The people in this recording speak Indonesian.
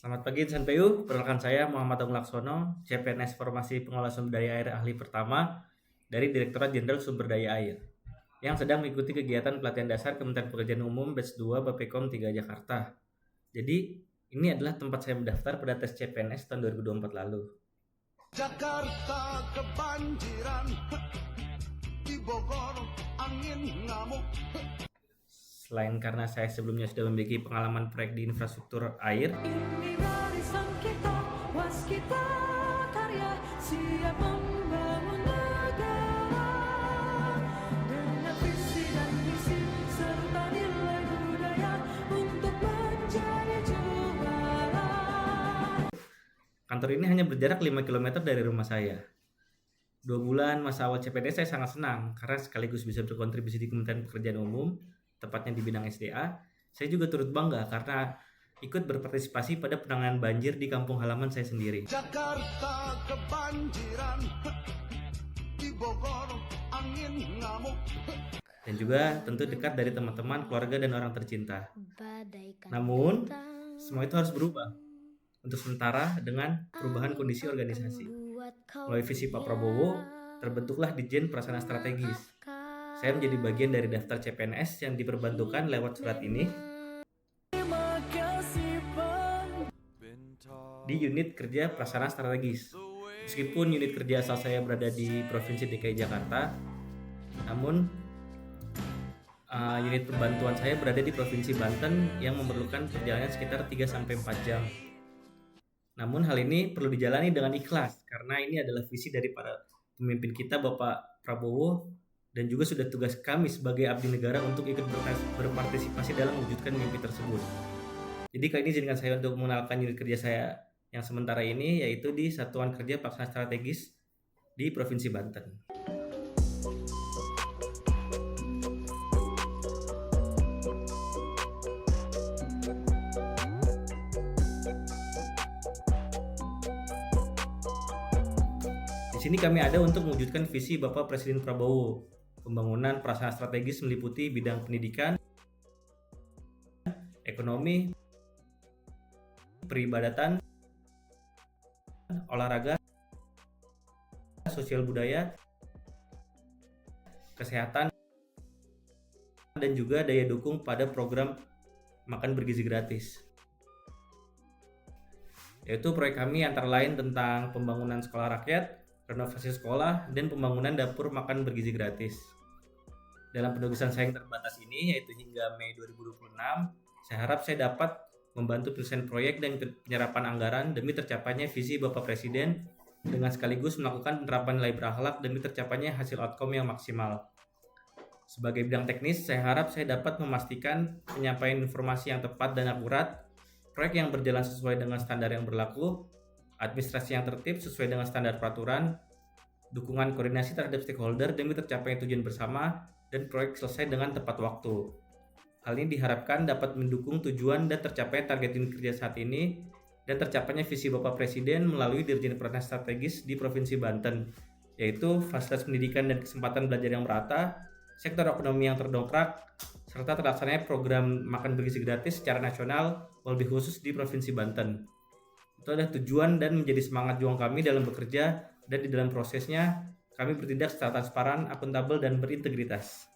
Selamat pagi Insan PU, perkenalkan saya Muhammad Agung Laksono, CPNS Formasi Pengelola Sumber Daya Air Ahli Pertama dari Direktorat Jenderal Sumber Daya Air yang sedang mengikuti kegiatan pelatihan dasar Kementerian Pekerjaan Umum Batch 2 Bappekom 3 Jakarta. Jadi, ini adalah tempat saya mendaftar pada tes CPNS tahun 2024 lalu. Jakarta kebanjiran, di Bogor angin ngamuk. Selain karena saya sebelumnya sudah memiliki pengalaman proyek di infrastruktur air, Ini barisan kita, waskita karya, siap membangun negara dengan visi dan misi serta nilai budaya untuk menjadi juara. kantor ini hanya berjarak 5 km dari rumah saya. 2 bulan masa awal CPNS saya sangat senang karena sekaligus bisa berkontribusi di Kementerian Pekerjaan Umum, tepatnya di bidang SDA. Saya juga turut bangga karena ikut berpartisipasi pada penanganan banjir di kampung halaman saya sendiri. Jakarta kebanjiran, di Bogor angin ngamuk. Dan juga tentu dekat dari teman-teman, keluarga, dan orang tercinta. Namun, semua itu harus berubah. Untuk sementara dengan perubahan kondisi organisasi. Melalui visi Pak Prabowo, terbentuklah Ditjen Pelaksana Strategis. Saya menjadi bagian dari daftar CPNS yang diperbantukan lewat surat ini Terima kasih Bang. di unit kerja pelaksana strategis. Meskipun unit kerja asal saya berada di Provinsi DKI Jakarta, namun unit pembantuan saya berada di Provinsi Banten yang memerlukan perjalanan sekitar 3-4 jam. Namun hal ini perlu dijalani dengan ikhlas karena ini adalah visi dari para pemimpin kita Bapak Prabowo dan juga sudah tugas kami sebagai abdi negara untuk ikut berpartisipasi dalam mewujudkan mimpi tersebut. Jadi kali ini izinkan saya untuk mengenalkan unit kerja saya yang sementara ini yaitu di Satuan Kerja Pelaksana Strategis di Provinsi Banten. Di sini kami ada untuk mewujudkan visi Bapak Presiden Prabowo. Pembangunan prasarana strategis meliputi bidang pendidikan, ekonomi, peribadatan, olahraga, sosial budaya, kesehatan, dan juga daya dukung pada program makan bergizi gratis. Yaitu proyek kami antara lain tentang pembangunan sekolah rakyat, renovasi sekolah, dan pembangunan dapur makan bergizi gratis. Dalam penugasan saya yang terbatas ini, yaitu hingga Mei 2026, saya harap saya dapat membantu penyelesaian proyek dan penyerapan anggaran demi tercapainya visi Bapak Presiden dengan sekaligus melakukan penerapan nilai berakhlak demi tercapainya hasil outcome yang maksimal. Sebagai bidang teknis, saya harap saya dapat memastikan penyampaian informasi yang tepat dan akurat, proyek yang berjalan sesuai dengan standar yang berlaku, administrasi yang tertib sesuai dengan standar peraturan, dukungan koordinasi terhadap stakeholder demi tercapainya tujuan bersama, dan proyek selesai dengan tepat waktu. Hal ini diharapkan dapat mendukung tujuan dan tercapai target unit kerja saat ini dan tercapainya visi Bapak Presiden melalui Dirjen Pelaksana Strategis di Provinsi Banten, yaitu fasilitas pendidikan dan kesempatan belajar yang merata, sektor ekonomi yang terdongkrak, serta terlaksananya program makan bergizi gratis secara nasional, lebih khusus di Provinsi Banten. Itu adalah tujuan dan menjadi semangat juang kami dalam bekerja dan di dalam prosesnya kami bertindak secara transparan, akuntabel, dan berintegritas.